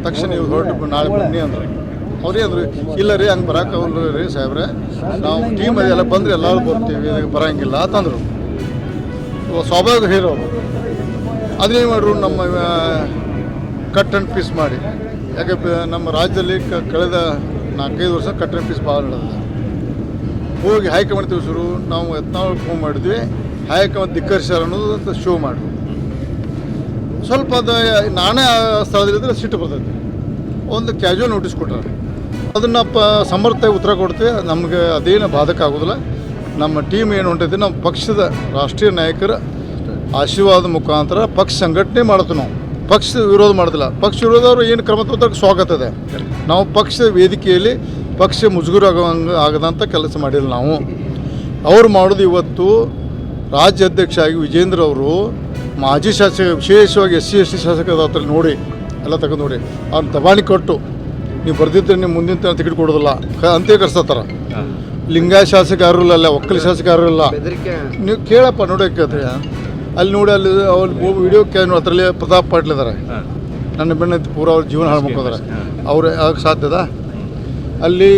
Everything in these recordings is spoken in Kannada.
ತಕ್ಷಣ ನೀವು ಹೊರಟು ನಾಳೆ ಬನ್ನಿ ಅಂದ್ರೆ ಅವ್ರೇ ಅಂದರು ಇಲ್ಲ ರೀ ಹಂಗೆ ಬರೋಕ್ಕಾಗಲ್ಲ ರೀ ಸಾಹೇಬ್ರೆ ನಾವು ಟೀಮ್ ಅದೆಲ್ಲ ಬಂದರೆ ಎಲ್ಲರೂ ಬರ್ತೀವಿ ಬರೋಂಗಿಲ್ಲ ಅಂತಂದರು. ಸ್ವಾಭಾವಿಕ ಹೀರೋ ಅದನ್ನೇನು ಮಾಡ್ರು ನಮ್ಮ ಕಟ್ ಆ್ಯಂಡ್ ಪೀಸ್ ಮಾಡಿ. ಯಾಕೆ ನಮ್ಮ ರಾಜ್ಯದಲ್ಲಿ ಕಳೆದ 4-5 ವರ್ಷ ಕಟ್ ಆ್ಯಂಡ್ ಪೀಸ್ ಭಾಳ ನಡೆದಿದೆ. ಹೋಗಿ ಹೈಕಮಾಂಡ್ ತಿಳಿಸಿದ್ರು, ನಾವು ಯತ್ನಾಳ್ ಫೋನ್ ಮಾಡಿದ್ವಿ, ಹೈಕಮಾಂಡ್ ಧಿಕ್ಕರಿಸ್ಯಾರ ಅನ್ನೋದು ಶೋ ಮಾಡಿದ್ರು. ಸ್ವಲ್ಪ ಅದು ನಾನೇ ಆ ಸ್ಥಳದಲ್ಲಿದ್ದರೆ ಸಿಟ್ಟು ಬರ್ತೈತಿ. ಒಂದು ಕ್ಯಾಶುವಲ್ ನೋಟಿಸ್ ಕೊಟ್ಟರೆ ಅದನ್ನು ಸಮರ್ಥವಾಗಿ ಉತ್ತರ ಕೊಡ್ತೀವಿ. ನಮಗೆ ಅದೇನು ಬಾಧಕ ಆಗೋದಿಲ್ಲ. ನಮ್ಮ ಟೀಮ್ ಏನು ಹೊಂಟೈತಿ, ನಮ್ಮ ಪಕ್ಷದ ರಾಷ್ಟ್ರೀಯ ನಾಯಕರ ಆಶೀರ್ವಾದ ಮುಖಾಂತರ ಪಕ್ಷ ಸಂಘಟನೆ ಮಾಡ್ತೀವಿ. ನಾವು ಪಕ್ಷ ವಿರೋಧ ಮಾಡೋದಿಲ್ಲ. ಪಕ್ಷ ವಿರೋಧವರು ಏನು ಕ್ರಮ ತಗೋಕ್ಕೆ ಸ್ವಾಗತ ಇದೆ. ನಾವು ಪಕ್ಷದ ವೇದಿಕೆಯಲ್ಲಿ ಪಕ್ಷ ಮುಜುಗರ ಆಗದಂಥ ಕೆಲಸ ಮಾಡಿಲ್ಲ. ನಾವು ಅವ್ರು ಮಾಡೋದು ಇವತ್ತು ರಾಜ್ಯ ಅಧ್ಯಕ್ಷ ಆಗಿ ವಿಜೇಂದ್ರ ಅವರು ಮಾಜಿ ಶಾಸಕ, ವಿಶೇಷವಾಗಿ SC/ST ಶಾಸಕರ ಹತ್ರ ನೋಡಿ ಎಲ್ಲ ತಗೊಂಡು ನೋಡಿ ಅವ್ರನ್ನ ದಬಾಣಿ ಕೊಟ್ಟು ನೀವು ಬರ್ದಿದ್ರೆ ನೀವು ಮುಂದಿನ ಟಿಕೆಟ್ ಕೊಡೋದಿಲ್ಲ ಅಂತೇ ಕರ್ಸತ್ತಾರ. ಲಿಂಗಾಯ ಶಾಸಕ ಯಾರು ಇಲ್ಲ, ಒಕ್ಕಲಿ ಶಾಸಕ ಯಾರು ಇಲ್ಲ. ನೀವು ಕೇಳಪ್ಪ ನೋಡೋಕೆ ಅಲ್ಲಿ ನೋಡಿ, ಅಲ್ಲಿ ಅವ್ರು ವಿಡಿಯೋ ಅದರಲ್ಲಿ ಪ್ರತಾಪ್ ಪಾಟೀಲ್ ಇದ್ದಾರೆ, ನನ್ನ ಬೆನ್ನತ್ತಿ ಪೂರ ಅವ್ರ ಜೀವನ ಹಾಳು ಮಾಡ್ಕೋದಾರೆ. ಅವ್ರು ಯಾಕೆ ಸಾಧ್ಯದ? ಅಲ್ಲಿ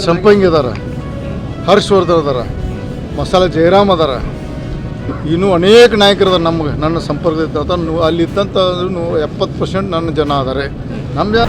ಸಂಪಂಗಿ ಇದ್ದಾರೆ, ಹರ್ಷವರ್ಧನ್ ಅದಾರ, ಮಸಾಲೆ ಜಯರಾಮ್ ಅದಾರ, ಇನ್ನೂ ಅನೇಕ ನಾಯಕರು ನನ್ನ ಸಂಪರ್ಕದ ಅಲ್ಲಿ ಇದ್ದಂಥ 70% ನನ್ನ ಜನ ಅದಾರೆ. ನಮ್ಮ